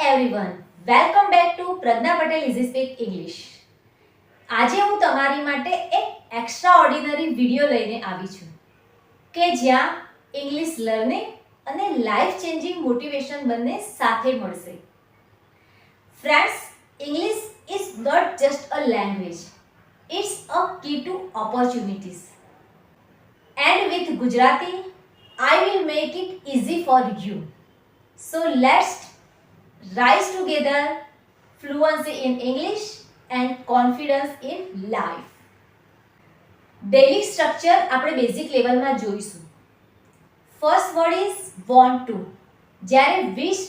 everyone, welcome back to Pragya Patel easy speak English. આજે હું તમારી માટે એક એક્સ્ટ્રા ઓર્ડિનરી વિડિયો લઈને આવી છું કે જ્યાં ઇંગ્લિશ લર્નિંગ અને લાઈફ ચેન્જિંગ મોટિવેશન બંને સાથે મળશે. Friends, English is not just a language, it's a key to opportunities. And with Gujarati I will make it easy for you. So let's rise together, fluency in English and confidence in life. Daily structure આપણે basic લેવલમાં જોઈશું. First word is want to. જ્યારે વિશ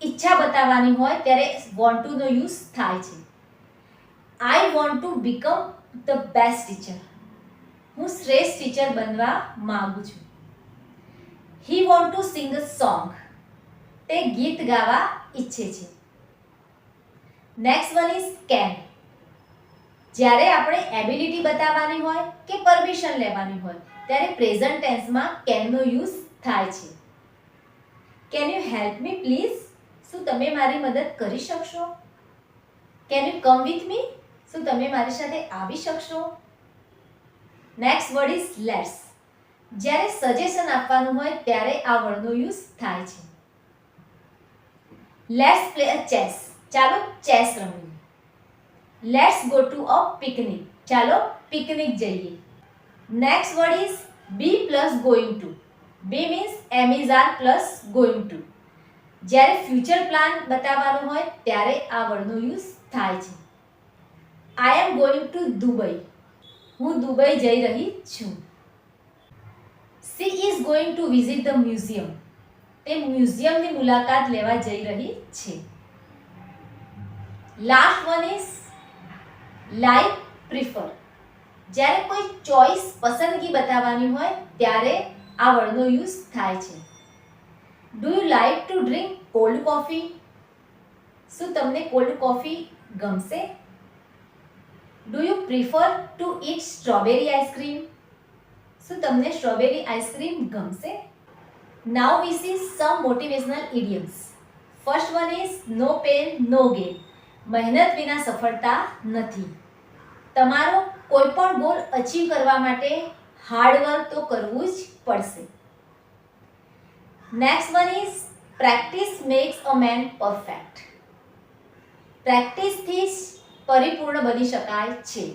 ઈચ્છા બતાવવાની હોય ત્યારે want to no use થાય છે. I want to become the best teacher. હું શ્રેષ્ઠ ટીચર બનવા માંગુ છું. He want to sing a song. તે ગીત ગાવા ઈચ્છે છે. Next one is can. જ્યારે આપણે એબિલિટી બતાવવાની હોય કે પરમિશન લેવાની હોય ત્યારે પ્રેઝન્ટ ટેન્સમાં કેનનો યુઝ થાય છે. Can you help me please? શું તમે મારી મદદ કરી શકશો? Can you come with me? શું તમે મારી સાથે આવી શકશો? Next word is let's. જ્યારે સજેશન આપવાનું હોય ત્યારે આ વર્ડનો યુઝ થાય છે. Let's play a chess. ચાલો ચેસ રમીએ. Let's go to a picnic. ચાલો પિકનિક જઈએ. Next word is be plus going to. Be means am is are plus going two. જ્યારે ફ્યુચર પ્લાન બતાવવાનું હોય ત્યારે આ વર્ડનો યુઝ થાય છે. આઈ એમ ગોઈંગ ટુ દુબઈ. હું દુબઈ જઈ રહી છું. She is going to visit the museum. તે મ્યુઝિયમની મુલાકાત લેવા જઈ રહી છે. Last one is like prefer. જ્યારે કોઈ ચોઈસ પસંદગી બતાવવાની હોય ત્યારે આ વર્ડનો યુઝ થાય છે. Do you like to drink cold coffee? શું તમને કોલ્ડ કોફી ગમશે? Do you prefer to eat strawberry ice cream? શું તમને સ્ટ્રોબેરી આઈસ્ક્રીમ ગમશે? Now we see some motivational idioms. First one is no pain no gain. મહેનત વિના સફળતા નથી. તમારો કોઈ પણ ગોલ અચીવ કરવા માટે હાર્ડવર્ક તો કરવું જ પડશે. Next one is practice makes a man perfect. પ્રેક્ટિસથી જ પરિપૂર્ણ બની શકાય છે.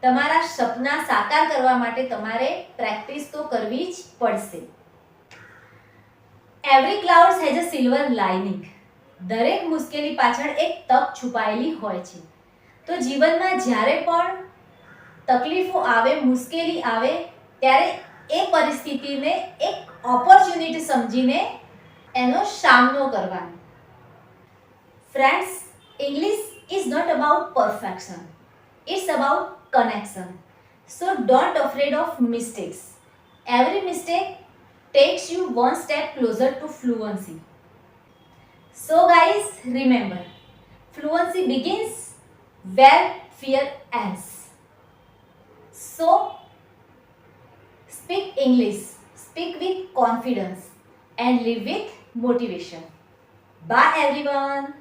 તમારા સપના સાકાર કરવા માટે તમારે પ્રેક્ટિસ તો કરવી જ પડશે. Every cloud has a silver lining. દરેક મુશ્કેલી પાછળ એક તક છુપાયેલી હોય છે. તો જીવનમાં જ્યારે પણ તકલીફો આવે, મુશ્કેલી આવે ત્યારે એ પરિસ્થિતિને એક ઓપોર્ચ્યુનિટી સમજીને એનો સામનો કરવાનો. Friends, English is not about perfection, it's about connection. So don't afraid of mistakes. Every mistake takes you one step closer to fluency. So guys, remember, fluency begins where fear ends. So speak English, speak with confidence and live with motivation. Bye everyone.